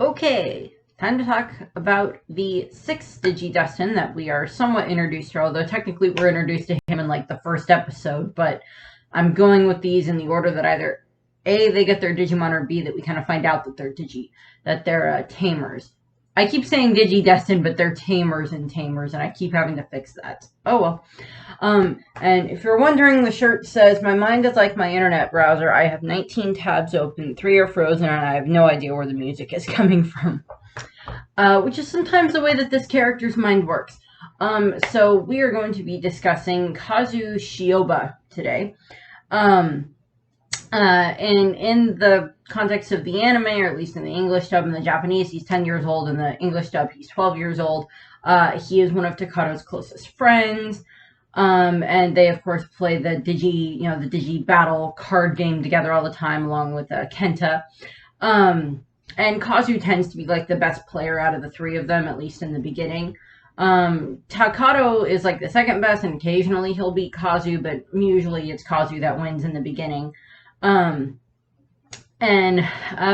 Okay, time to talk about the sixth Digidestin that we are somewhat introduced to, although technically we're introduced to him in like the first episode, but I'm going with these in the order that either A, they get their Digimon, or B, that we kind of find out that they're Tamers. I keep saying Digidestin, but they're Tamers, and I keep having to fix that. Oh well. And if you're wondering, the shirt says, "My mind is like my internet browser. I have 19 tabs open, 3 are frozen, and I have no idea where the music is coming from." Which is sometimes the way that this character's mind works. So we are going to be discussing Kazu Shioba today. And in the context of the anime, or at least in the English dub and the Japanese, he's 10 years old. In the English dub, he's 12 years old. He is one of Takado's closest friends. And they, of course, play the Digi battle card game together all the time, along with Kenta. And Kazu tends to be like the best player out of the three of them, at least in the beginning. Takado is like the second best, and occasionally he'll beat Kazu, but usually it's Kazu that wins in the beginning. And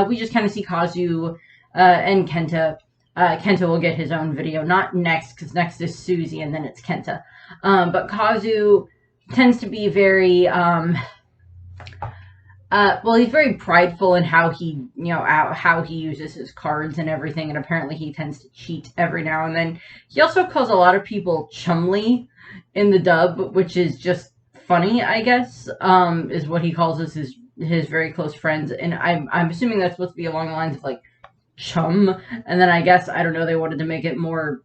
we just kind of see Kazu and Kenta. Kenta will get his own video, not next, because next is Suzy, and then it's Kenta. But Kazu tends to be very, he's very prideful in how he, how he uses his cards and everything, and apparently he tends to cheat every now and then. He also calls a lot of people chumly in the dub, which is just funny, I guess, is what he calls us, his very close friends, and I'm assuming that's supposed to be along the lines of, like, chum, and then I guess, I don't know, they wanted to make it more,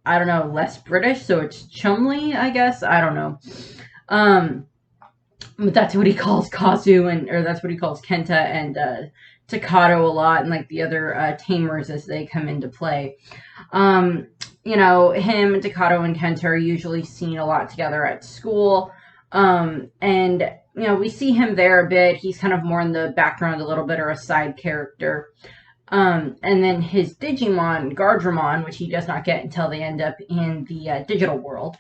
I don't know, less British, so it's chumly, I guess, I don't know. But that's what he calls Kazu, or that's what he calls Kenta and Takado a lot, and like the other Tamers as they come into play. Him, Takado, and Kenta are usually seen a lot together at school. And we see him there a bit. He's kind of more in the background a little bit, or a side character. And then his Digimon, Guardromon, which he does not get until they end up in the digital world.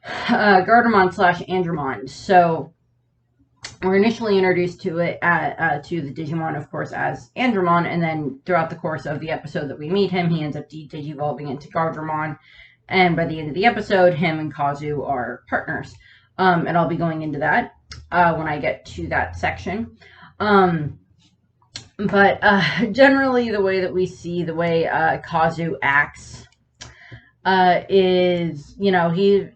Guardromon / Andromon. So we're initially introduced to it to the Digimon, of course, as Andromon, and then throughout the course of the episode that we meet him, he ends up digivolving into Guardromon, and by the end of the episode, him and Kazu are partners. And I'll be going into that when I get to that section. But generally, the way that we see the way Kazu acts is, he,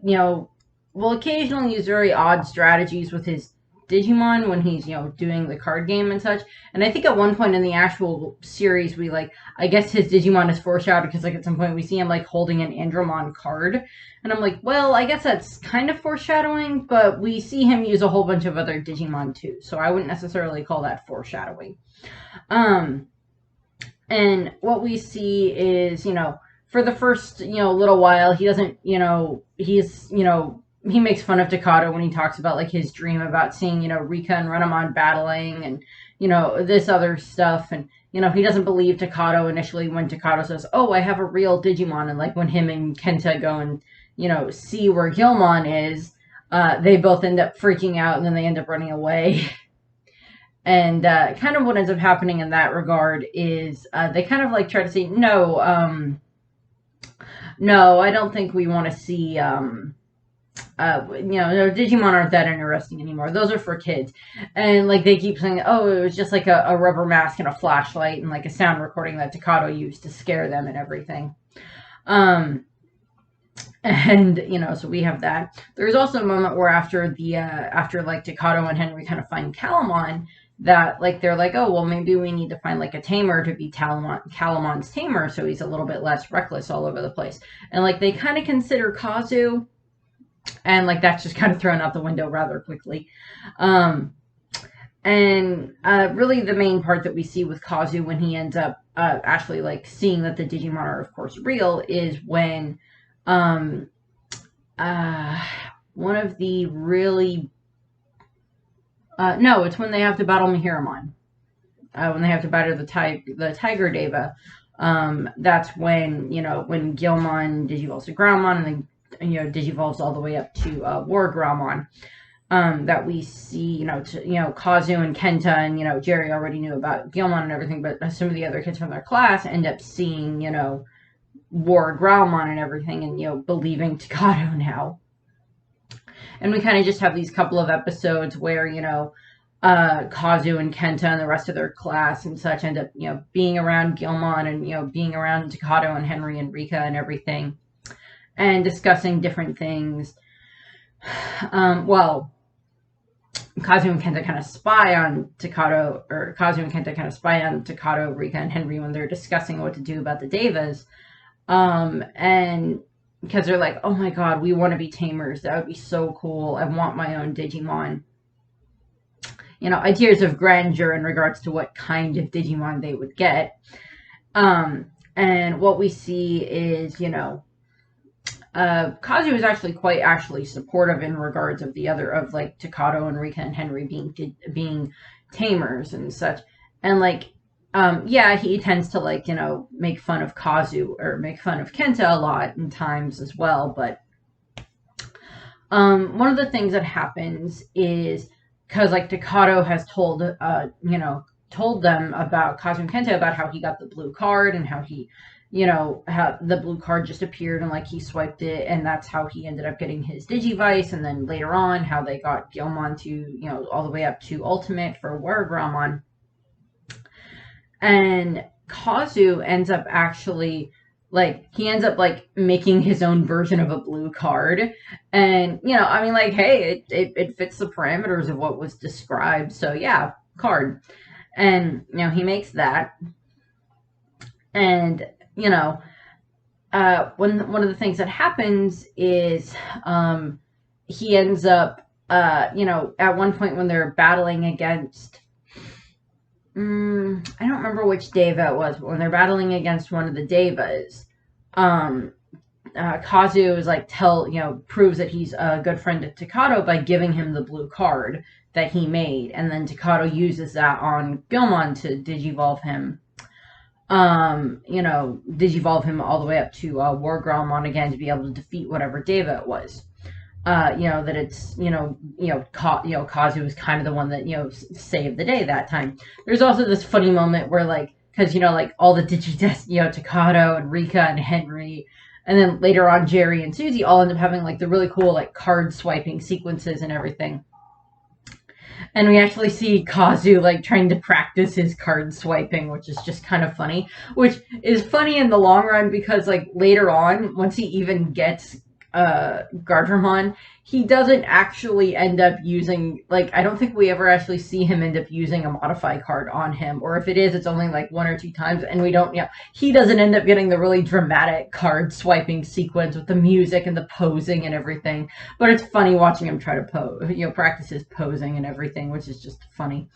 will occasionally use very odd strategies with his Digimon when he's, doing the card game and such. And I think at one point in the actual series, I guess his Digimon is foreshadowed, because, at some point we see him, holding an Andromon card. And I'm like, well, I guess that's kind of foreshadowing, but we see him use a whole bunch of other Digimon too. So I wouldn't necessarily call that foreshadowing. And what we see is, for the first, little while, he doesn't, he makes fun of Takado when he talks about, his dream about seeing, Rika and Renamon battling and, this other stuff. And, he doesn't believe Takado initially when Takado says, "Oh, I have a real Digimon." And, when him and Kenta go and, see where Gilmon is, they both end up freaking out, and then they end up running away. And kind of what ends up happening in that regard is they kind of, try to say, no, I don't think we want to see... Digimon aren't that interesting anymore. Those are for kids. And, they keep saying, oh, it was just, a rubber mask and a flashlight and, a sound recording that Takado used to scare them and everything. And, so we have that. There's also a moment where after Takado and Henry kind of find Calamon, that, they're like, oh, well, maybe we need to find, a tamer to be Calamon's tamer, so he's a little bit less reckless all over the place. And, they kind of consider Kazu... And, that's just kind of thrown out the window rather quickly. Really the main part that we see with Kazu when he ends up actually, seeing that the Digimon are, of course, real is when one of the really... no, it's when they have to battle Mihiramon. When they have to battle the Tiger Deva. That's when, when Gilmon digivolves to Groundmon, and then digivolves all the way up to Guardromon. that we see, Kazu and Kenta, and, Jerry already knew about Guilmon and everything, but some of the other kids from their class end up seeing, Guardromon and everything, and, believing Takato now. And we kind of just have these couple of episodes where, Kazu and Kenta and the rest of their class and such end up, being around Guilmon and, being around Takato and Henry and Rika and everything and discussing different things. Well, Kazu and Kenta kind of spy on Takato, or Kazu and Kenta kind of spy on Takato, Rika, and Henry when they're discussing what to do about the Devas. And because they're like, oh my god, we want to be tamers. That would be so cool. I want my own Digimon. Ideas of grandeur in regards to what kind of Digimon they would get. And what we see is, Kazu is actually quite supportive in regards of like Takato and Rika and Henry being tamers and such. And he tends to make fun of Kazu or make fun of Kenta a lot in times as well. But one of the things that happens is because Takato has told them about Kazu and Kenta about how he got the blue card and how he how the blue card just appeared and he swiped it, and that's how he ended up getting his Digivice, and then later on how they got Guilmon to all the way up to Ultimate for Guardromon. And Kazu ends up actually making his own version of a blue card, and hey, it fits the parameters of what was described, so yeah, card. And he makes that, and one of the things that happens is he ends up at one point when they're battling against I don't remember which Deva it was, but when they're battling against one of the Devas, Kazu is proves that he's a good friend to Takato by giving him the blue card that he made, and then Takato uses that on Guilmon to digivolve him. Digivolve him all the way up to Guardromon again to be able to defeat whatever Deva it was. That it's, Kazu was kind of the one that, saved the day that time. There's also this funny moment where, because, all the Digidest, Takato and Rika and Henry, and then later on Jerry and Susie all end up having, the really cool, card swiping sequences and everything. And we actually see Kazu, trying to practice his card swiping, which is just kind of funny. Which is funny in the long run because, later on, once he even gets Guardromon, he doesn't actually end up using, I don't think we ever actually see him end up using a modify card on him. Or if it is, it's only, one or two times, and we don't, he doesn't end up getting the really dramatic card swiping sequence with the music and the posing and everything. But it's funny watching him try to practice his posing and everything, which is just funny.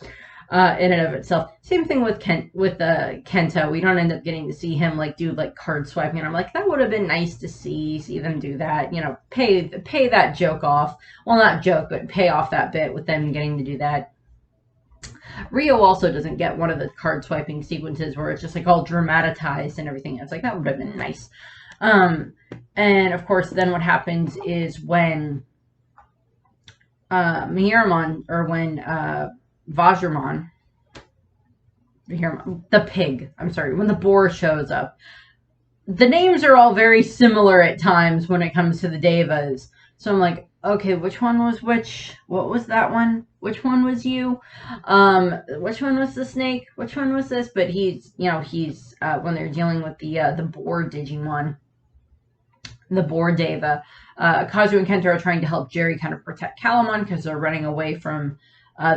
In and of itself. Same thing with Kenta. We don't end up getting to see him do card swiping, and I'm that would have been nice to see them do that. Pay that joke off. Well, not joke, but pay off that bit with them getting to do that. Rio also doesn't get one of the card swiping sequences where it's just all dramatized and everything. It's that would have been nice. And of course, then what happens is when Mihiramon, or when Vajramon, the pig, when the boar shows up. The names are all very similar at times when it comes to the Devas. So I'm okay, which one was which? What was that one? Which one was you? Which one was the snake? Which one was this? But he's when they're dealing with the boar Digimon, the boar Deva, Kazu and Kenta are trying to help Jerry kind of protect Calamon because they're running away from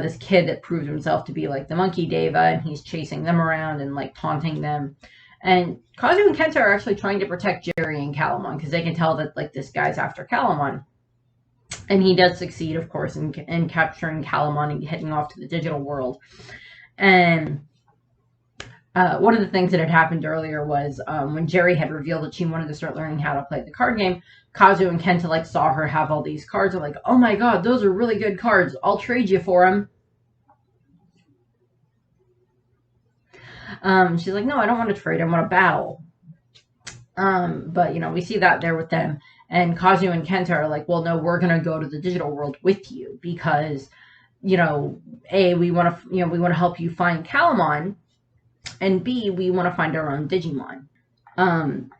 this kid that proves himself to be the monkey Deva, and he's chasing them around and taunting them. And Kazu and Kenta are actually trying to protect Jerry and Calamon because they can tell that this guy's after Calamon. And he does succeed, of course, in capturing Calamon and heading off to the digital world. And one of the things that had happened earlier was when Jerry had revealed that she wanted to start learning how to play the card game, Kazu and Kenta saw her have all these cards. They're oh my god, those are really good cards. I'll trade you for them. She's no, I don't want to trade. I want to battle. But we see that there with them. And Kazu and Kenta are like, well, no, we're going to go to the digital world with you because, you know, A, we want to, we want to help you find Calamon, and B, we want to find our own Digimon. And,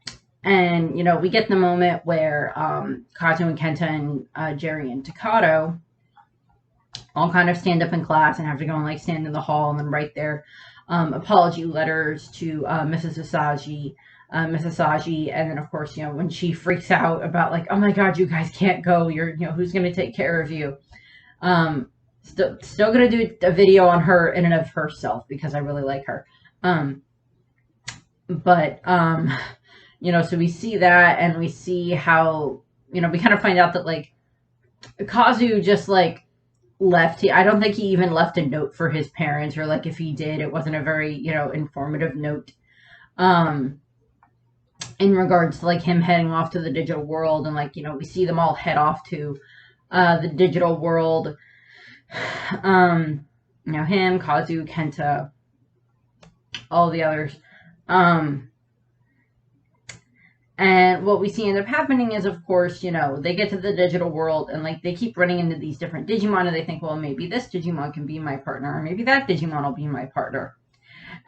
we get the moment where Kazu and Kenta and Jerry and Takato all kind of stand up in class and have to go and like stand in the hall and then write their apology letters to Mrs. Asagi. And then of course, when she freaks out about like, oh my God, you guys can't go. Who's going to take care of you? Still going to do a video on her in and of herself because I really like her. So we see that, and we see how, we kind of find out that like Kazu just like left. I don't think he even left a note for his parents, or like if he did, it wasn't a very, informative note. In regards to like him heading off to the digital world, and like, we see them all head off to the digital world. Him, Kazu, Kenta, all the others. And what we see end up happening is, of course, they get to the digital world and like they keep running into these different Digimon, and they think, well, maybe this Digimon can be my partner, or maybe that Digimon will be my partner.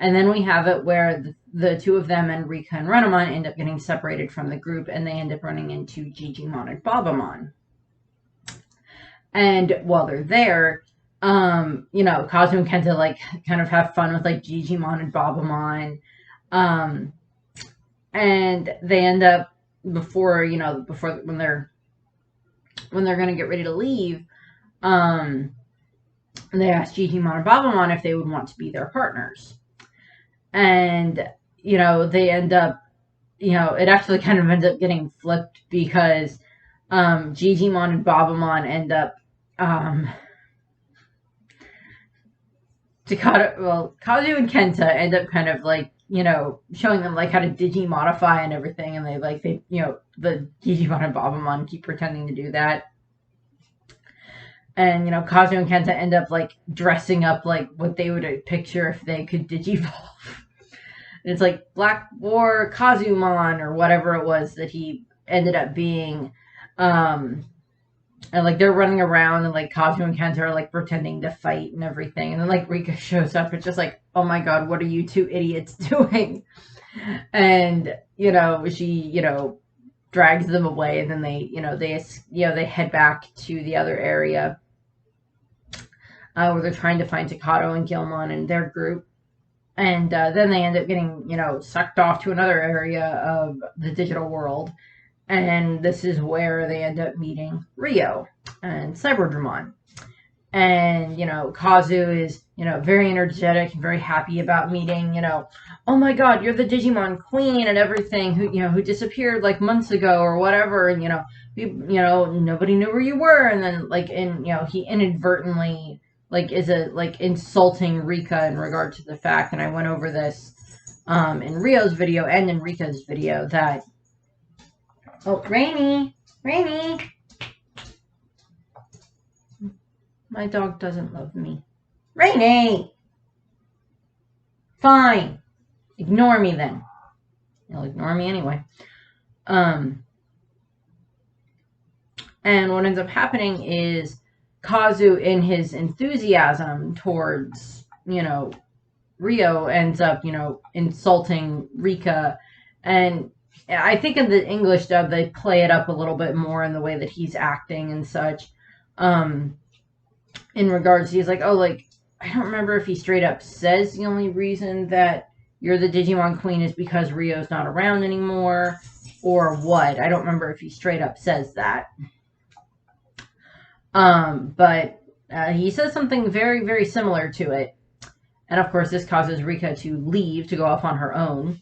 And then we have it where the two of them and Rika and Renamon end up getting separated from the group, and they end up running into Digimon and Babamon. And while they're there, Kazu and Kenta like kind of have fun with like Digimon and Babamon. And they end up before when they're gonna get ready to leave, they ask Digimon and Babamon if they would want to be their partners. And they end up, it actually kind of ends up getting flipped because Digimon and Babamon end up Kazu and Kenta end up kind of like, showing them like how to Digimodify and everything, and the Digimon and Babamon keep pretending to do that. And, Kazu and Kenta end up like dressing up like what they would picture if they could Digivolve. It's like Black War Kazumon or whatever it was that he ended up being. And like they're running around, and like Kazu and Kenta are like pretending to fight and everything. And then like Rika shows up. It's just like, oh my God, what are you two idiots doing? And she drags them away, and then they head back to the other area where they're trying to find Takato and Gilmon and their group. And then they end up getting sucked off to another area of the digital world. And this is where they end up meeting Rio and Cyberdramon. And, Kazu is, very energetic and very happy about meeting, oh my God, you're the Digimon queen and everything, who disappeared like months ago or whatever. And, nobody knew where you were. And then he inadvertently is insulting Rika in regard to the fact, and I went over this in Rio's video and in Rika's video, that oh, Rainy! My dog doesn't love me. Rainy! Fine. Ignore me then. He'll ignore me anyway. And what ends up happening is Kazu, in his enthusiasm towards, Rio, ends up, insulting Rika. And I think in the English dub, they play it up a little bit more in the way that he's acting and such. In regards, he's like, oh, like, I don't remember if he straight up says the only reason that you're the Digimon Queen is because Rio's not around anymore, or what. I don't remember if he straight up says that. But he says something very, very similar to it. And of course, this causes Rika to leave to go off on her own.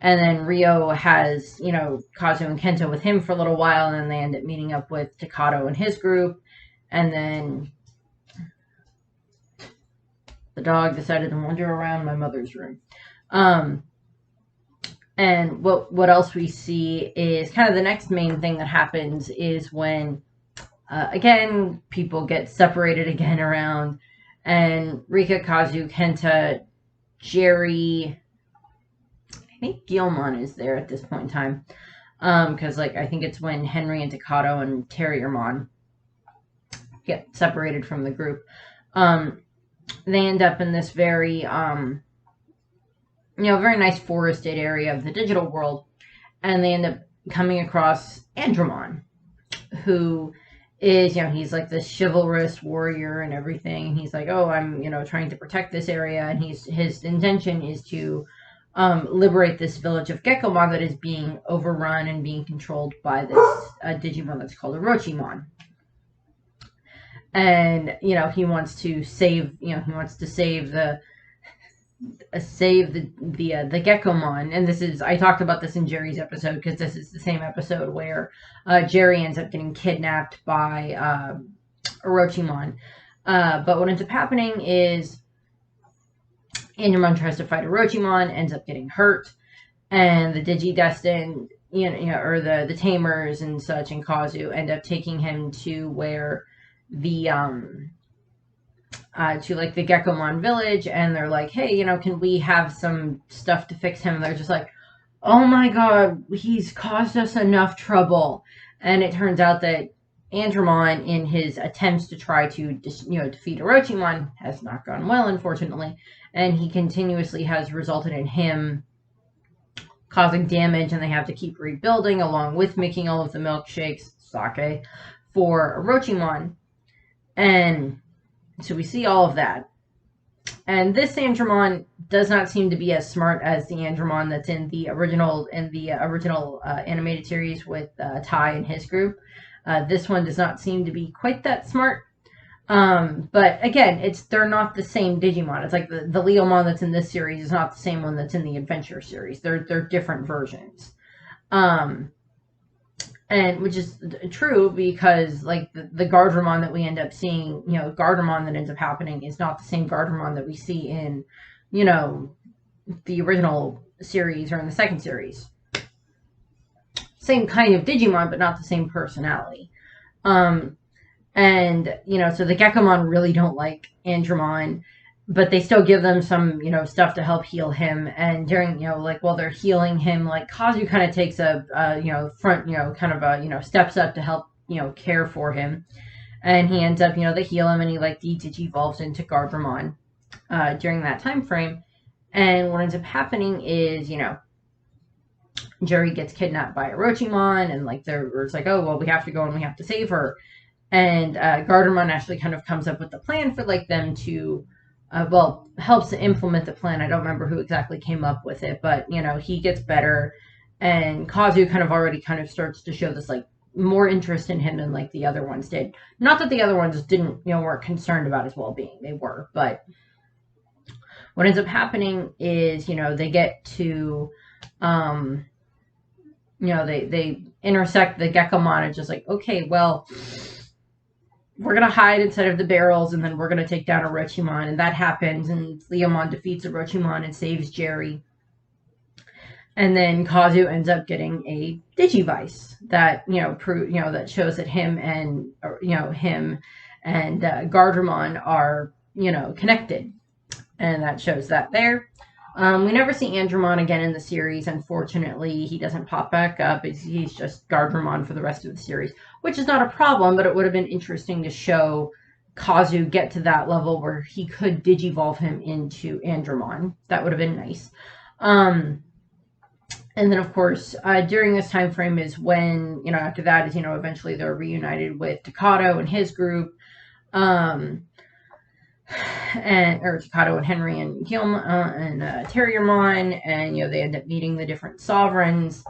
And then Rio has, Kazu and Kenta with him for a little while, and then they end up meeting up with Takato and his group. And then the dog decided to wander around my mother's room. And what else we see is kind of the next main thing that happens is when, again, people get separated again around, and Rika, Kazu, Kenta, Jerry, I think Gilmon is there at this point in time. because like I think it's when Henry and Takato and Terriermon get separated from the group. They end up in this very very nice forested area of the digital world, and they end up coming across Andromon, who is, he's like this chivalrous warrior and everything. And he's like, oh, I'm, trying to protect this area. And his intention is to liberate this village of Gekomon that is being overrun and being controlled by this Digimon that's called Orochimon. And, he wants to save, the Gekomon. And this is, I talked about this in Jerry's episode, because this is the same episode where Jerry ends up getting kidnapped by Orochimon. But what ends up happening is Andromon tries to fight Orochimon, ends up getting hurt, and the Digidestined, or the Tamers and such, and Kazu end up taking him to where the to like the Gekomon village, and they're like, hey, can we have some stuff to fix him? And they're just like, oh my god, he's caused us enough trouble. And it turns out that Andromon, in his attempts to try to defeat Orochimon, has not gone well, unfortunately, and he continuously has resulted in him causing damage, and they have to keep rebuilding, along with making all of the milkshakes, sake, for Orochimon. And so we see all of that. And this Andromon does not seem to be as smart as the Andromon that's in the original animated series with Tai and his group. This one does not seem to be quite that smart. But again, they're not the same Digimon. It's like the Leomon that's in this series is not the same one that's in the Adventure series. They're different versions. And which is true, because like the Guardromon that we end up seeing, Guardromon that ends up happening is not the same Guardromon that we see in, the original series or in the second series. Same kind of Digimon, but not the same personality. And, so the Gekomon really don't like Andromon, but they still give them some, stuff to help heal him. And during, while they're healing him, like Kazu kind of takes a steps up to help, care for him. And he ends up, they heal him, and he de-digivolves into Guardromon during that time frame. And what ends up happening is, Jerry gets kidnapped by Orochimon, and it's like, oh, well, we have to go and we have to save her. And Guardromon actually kind of comes up with the plan for them to helps to implement the plan. I don't remember who exactly came up with it, but, he gets better, and Kazu already starts to show this, more interest in him than, the other ones did. Not that the other ones didn't, weren't concerned about his well-being. They were, but what ends up happening is, they get to, they intersect the Gekomon, and just like, okay, well, we're going to hide inside of the barrels, and then we're going to take down Orochimon. And that happens, and Leomon defeats Orochimon and saves Jerry. And then Kazu ends up getting a Digivice that, that shows that him and Guardromon are, connected. And that shows that there. We never see Andromon again in the series. Unfortunately, he doesn't pop back up. He's just Guardromon for the rest of the series, which is not a problem, but it would have been interesting to show Kazu get to that level where he could digivolve him into Andromon. That would have been nice. And then, of course, during this time frame is when, after that is, eventually they're reunited with Takato and his group. Takato and Henry and Terriermon, and they end up meeting the different sovereigns.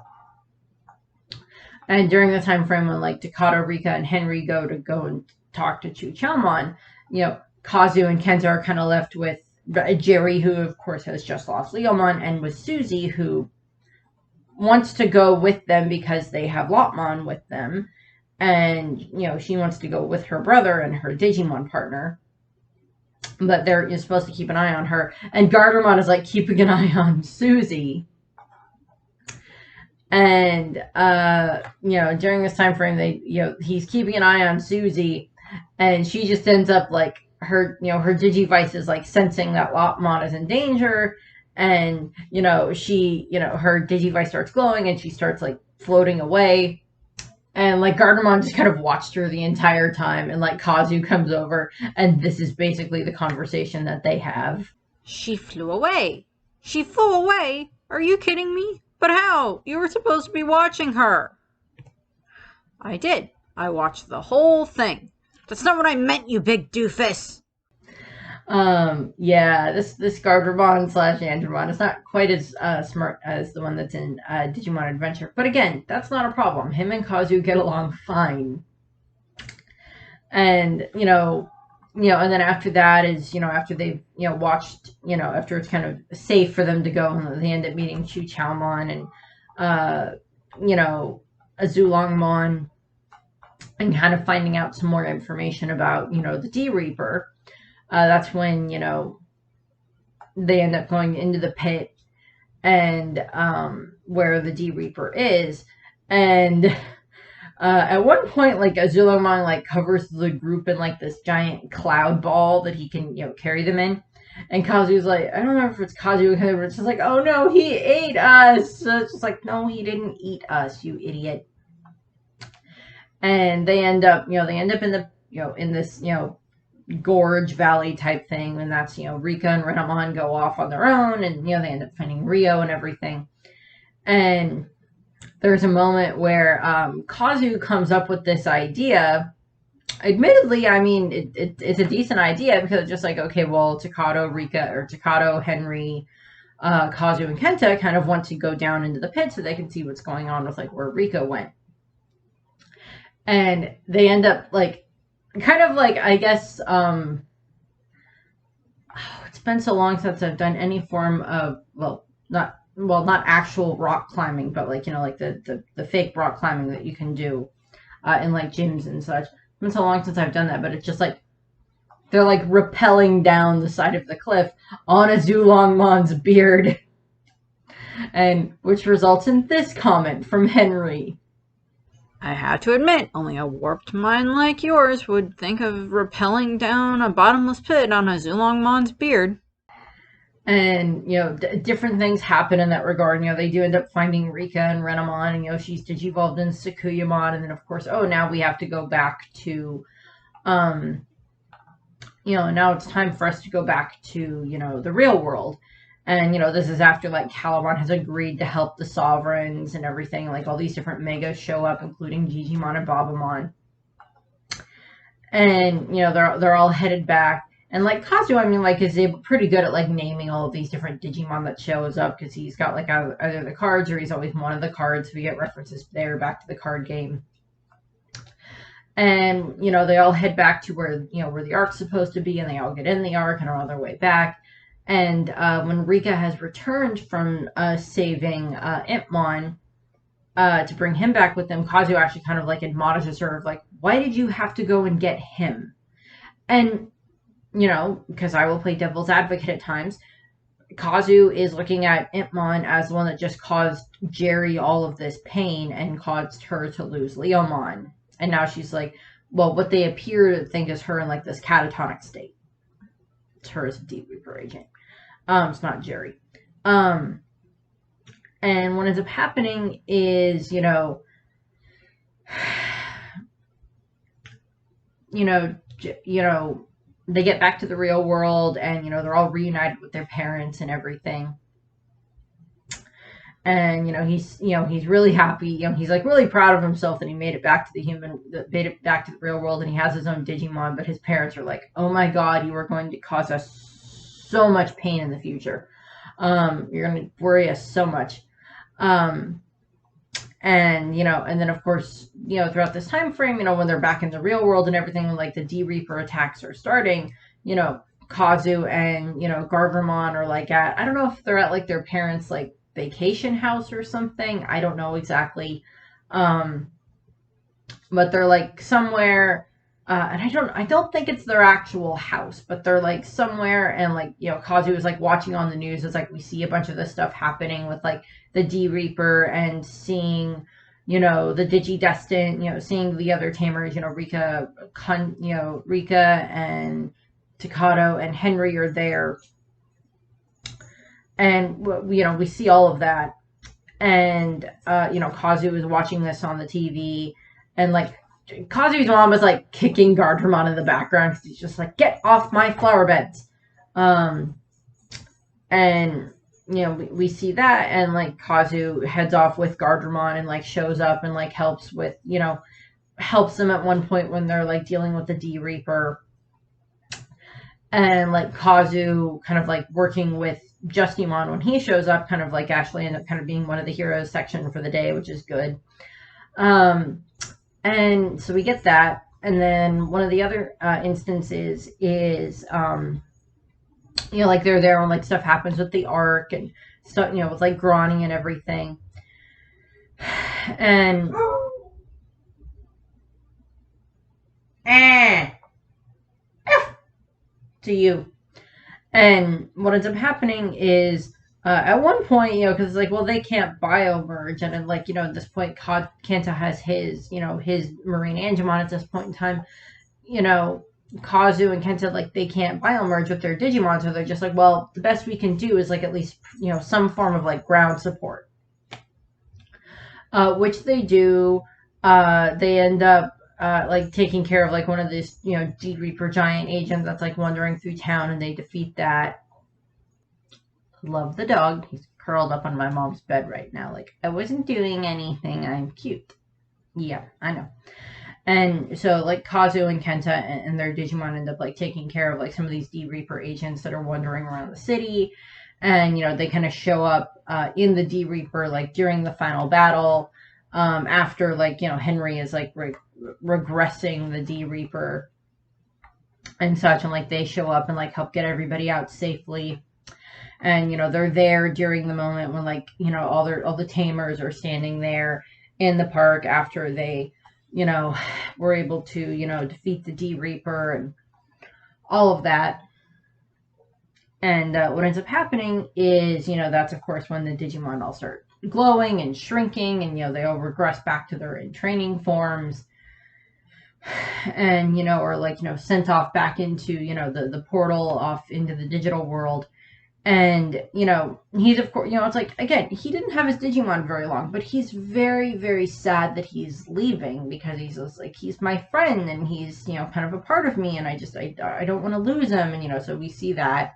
And during the time frame when Takato, Rika, and Henry go and talk to Chuchamon, Kazu and Kenta are kind of left with Jerry, who of course has just lost Leomon, and with Susie, who wants to go with them because they have Lopmon with them, and she wants to go with her brother and her Digimon partner. But you're supposed to keep an eye on her. And Guardromon is keeping an eye on Susie. And, during this time frame, he's keeping an eye on Susie. And she just ends up her Digivice is sensing that Lopmon is in danger. And, she, her Digivice starts glowing and she starts like floating away. And like Guardromon just kind of watched her the entire time, and like Kazu comes over, and this is basically the conversation that they have. She flew away. She flew away? Are you kidding me? But how? You were supposed to be watching her. I did. I watched the whole thing. That's not what I meant, you big doofus. Yeah, this Guardromon slash Andromon is not quite as smart as the one that's in Digimon Adventure, but again, that's not a problem. Him and Kazu get along fine, and and then after that is after they've watched after it's kind of safe for them to go, and they end up meeting Chu Chaomon and Azulongmon, and kind of finding out some more information about the D Reaper. That's when they end up going into the pit, and where the D Reaper is, and at one point, like Azulongmon like covers the group in like this giant cloud ball that he can carry them in, and Kazu's like, I don't remember if it's Kazu or whatever. It's just like, oh no, he ate us. So it's just like, no, he didn't eat us, you idiot. And they end up in the in this gorge valley type thing, and that's Rika and Renamon go off on their own, and they end up finding Rio and everything. And there's a moment where Kazu comes up with this idea. Admittedly, I mean, it's a decent idea, because it's just like, okay, well, Takato, Henry, Kazu, and Kenta kind of want to go down into the pit so they can see what's going on with like where Rika went. And they end up like kind of like, I guess, it's been so long since I've done any form of, not actual rock climbing, but like like the fake rock climbing that you can do in like gyms and such. It's been so long since I've done that, but it's just like they're like rappelling down the side of the cliff on Azulongmon's beard, and which results in this comment from Henry. I have to admit, only a warped mind like yours would think of rappelling down a bottomless pit on Azulongmon's beard. And different things happen in that regard. They do end up finding Rika and Renamon, and she's digivolved in Sakuyamon, and then of course, now we have to go back to now it's time for us to go back to the real world. And this is after like Caliban has agreed to help the sovereigns and everything. Like all these different megas show up, including Digimon and Babamon. And they're all headed back. And like Kazu, I mean, like is pretty good at like naming all of these different Digimon that shows up, because he's got like either the cards or he's always one of the cards. We get references there back to the card game. And they all head back to where where the ark's supposed to be, and they all get in the ark and are on their way back. And when Rika has returned from saving Impmon to bring him back with them, Kazu actually kind of like admonishes her of like, why did you have to go and get him? And because I will play devil's advocate at times, Kazu is looking at Impmon as the one that just caused Jerry all of this pain and caused her to lose Leomon. And now she's like, well, what they appear to think is her in like this catatonic state. It's her as a D Reaper agent. It's not Jerry. And what ends up happening is, they get back to the real world, and they're all reunited with their parents and everything. And he's really happy. He's like really proud of himself that he made it back to the real world, and he has his own Digimon. But his parents are like, "Oh my God, you are going to cause us so much pain in the future. You're going to worry us so much." And then of course, throughout this time frame, when they're back in the real world and everything, like the D Reaper attacks are starting, Kazu and Guardromon are like I don't know if they're at like their parents' like vacation house or something. I don't know exactly. But they're like somewhere, and I don't think it's their actual house, but they're like somewhere, and like Kazu is like watching on the news. It's like we see a bunch of this stuff happening with like the D Reaper, and seeing the Digidestined, seeing the other tamers, Rika and Takato and Henry are there. And we see all of that, and Kazu is watching this on the TV, and like Kazu's mom was like kicking Guardromon in the background because he's just like, get off my flower beds. And we see that, and like Kazu heads off with Guardromon and like shows up and like helps them at one point when they're like dealing with the D Reaper, and like Kazu kind of like working with Justimon when he shows up, kind of like actually end up kind of being one of the heroes section for the day, which is good. And so we get that, and then one of the other instances is like they're there when like stuff happens with the Ark and stuff, with like Grani and everything, and to you. And what ends up happening is at one point, because it's like, well, they can't biomerge, and then like at this point, Kenta has his his marine Angemon at this point in time. Kazu and Kenta, like, they can't biomerge with their Digimon, so they're just like, well, the best we can do is like at least some form of like ground support, which they do. They end up like taking care of like one of these D Reaper giant agents that's like wandering through town, and they defeat that. Love the dog. He's curled up on my mom's bed right now, like, I wasn't doing anything, I'm cute. Yeah, I know. And so like Kazu and Kenta and their Digimon end up like taking care of like some of these D Reaper agents that are wandering around the city, and they kind of show up in the D Reaper like during the final battle, after like Henry is like regressing the D Reaper and such, and like they show up and like help get everybody out safely. And they're there during the moment when like all the Tamers are standing there in the park after they were able to defeat the D Reaper and all of that. And what ends up happening is that's of course when the Digimon all start glowing and shrinking, and they all regress back to their in training forms, and are like sent off back into the portal off into the digital world. And he's of course it's like, again, he didn't have his Digimon very long, but he's very, very sad that he's leaving, because he's just like, he's my friend and he's kind of a part of me, and I don't want to lose him. And so we see that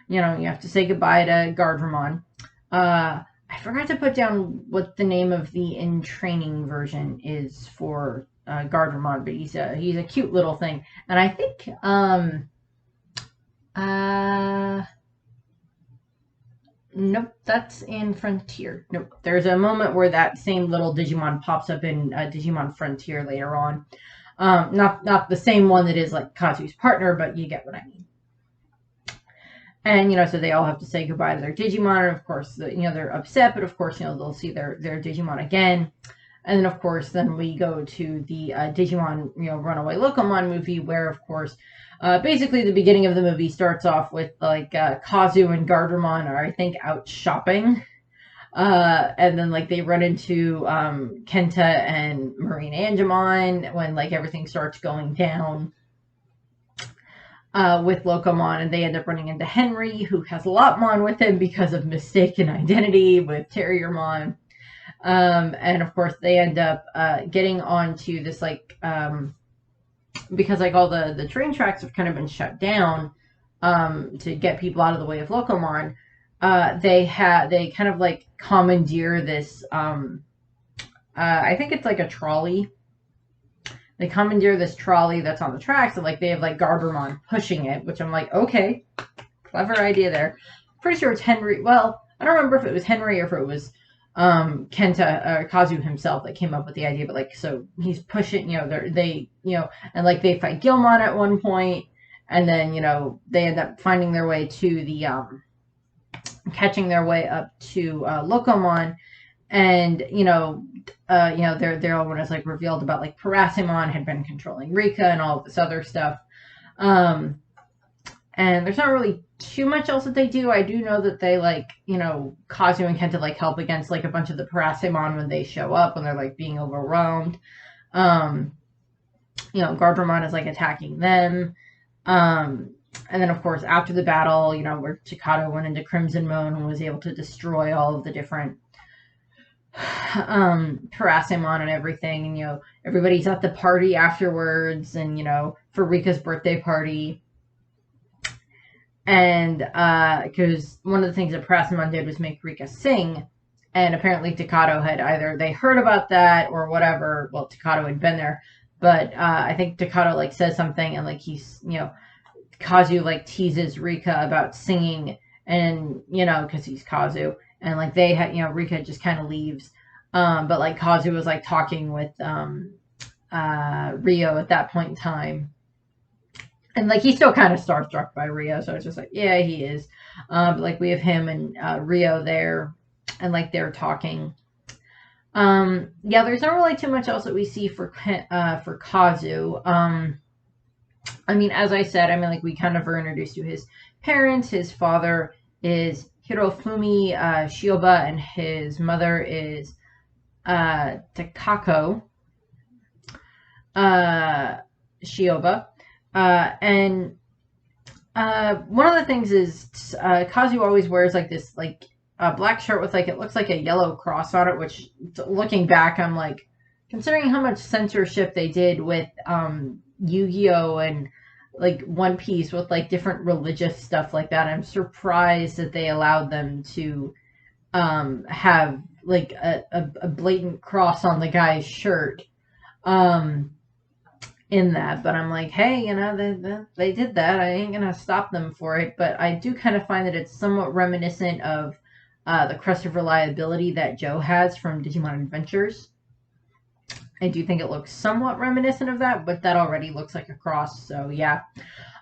you have to say goodbye to Guardromon. I forgot to put down what the name of the in training version is for Guardromon, but he's a cute little thing, and I think nope, that's in Frontier. Nope, there's a moment where that same little Digimon pops up in Digimon Frontier later on. Not the same one that is like Kazu's partner, but you get what I mean. And so they all have to say goodbye to their Digimon, and of course they're upset, but of course they'll see their Digimon again. And then of course we go to the Digimon Runaway Locomon movie, where of course basically the beginning of the movie starts off with like Kazu and Guardromon are, I think, out shopping, and then like they run into Kenta and Marine Angemon when like everything starts going down with Locomon, and they end up running into Henry, who has Lopmon with him because of mistaken identity with Terriermon. And of course they end up getting onto this like because like all the train tracks have kind of been shut down to get people out of the way of Locomon. They kind of like commandeer this I think it's like a trolley. They commandeer this trolley that's on the tracks, and like they have like Guardromon pushing it, which I'm like, okay, clever idea there. Pretty sure it's Henry. Well, I don't remember if it was Henry or if it was Kenta or Kazu himself that came up with the idea, but like, so he's pushing, they and like they fight Gilmon at one point, and then they end up finding their way to the catching their way up to Locomon, and their own one is like revealed about like Parasimon had been controlling Rika and all of this other stuff. And there's not really too much else that they do. I do know that they like, Kazu and Kenta like help against like a bunch of the Parasimon when they show up, when they're like being overwhelmed. Guardromon is like attacking them. And then, of course, after the battle, where Chikado went into Crimson Moon and was able to destroy all of the different Parasimon and everything. And, everybody's at the party afterwards and, for Rika's birthday party. And because one of the things that Parasimon did was make Rika sing. And apparently Takado had either they heard about that or whatever. Well, Takado had been there. But I think Takado, says something and, he's, Kazu, teases Rika about singing and, because he's Kazu. And, they had, Rika just kind of leaves. But, Kazu was, talking with Rio at that point in time. And, he's still kind of starstruck by Rio. So it's just yeah, he is. But, we have him and Rio there. And, they're talking. Yeah, there's not really too much else that we see for Kazu. I mean, as I said, we kind of are introduced to his parents. His father is Hirofumi Shioba, and his mother is Takako Shioba. And one of the things is Kazu always wears this a black shirt with it looks like a yellow cross on it, which looking back I'm considering how much censorship they did with Yu-Gi-Oh and One Piece with different religious stuff like that, I'm surprised that they allowed them to have a blatant cross on the guy's shirt in that. But I'm hey, they did that. I ain't gonna stop them for it. But I do kind of find that it's somewhat reminiscent of the crest of reliability that Joe has from Digimon Adventures. I do think it looks somewhat reminiscent of that, but that already looks like a cross, so yeah.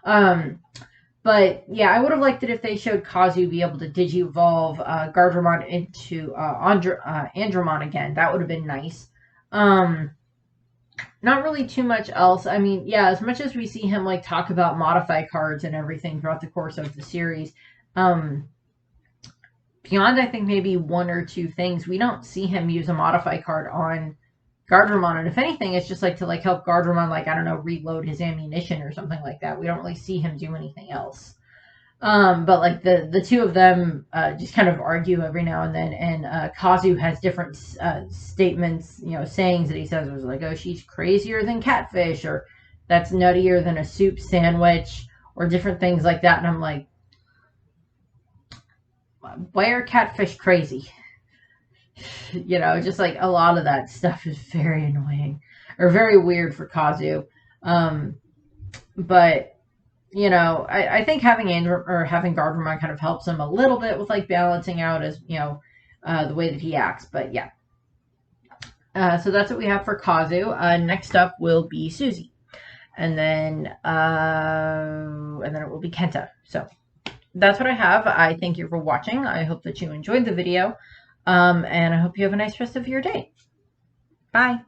But yeah, I would have liked it if they showed Kazu be able to Digivolve Guardromon into Andromon again. That would have been nice. Not really too much else. I mean, yeah, as much as we see him talk about modify cards and everything throughout the course of the series, beyond I think maybe one or two things, we don't see him use a modify card on Guardromon. And if anything, it's just to help Guardromon, I don't know, reload his ammunition or something like that. We don't really see him do anything else. But the two of them just kind of argue every now and then, and Kazu has different statements, sayings that he says was oh, she's crazier than catfish, or that's nuttier than a soup sandwich, or different things like that. And I'm why are catfish crazy? Just a lot of that stuff is very annoying or very weird for Kazu. But I think having Guardromon kind of helps him a little bit with balancing out as the way that he acts. But yeah, so that's what we have for Kazu. Next up will be Susie, and then it will be Kenta. So that's what I have. I thank you for watching. I hope that you enjoyed the video, and I hope you have a nice rest of your day. Bye.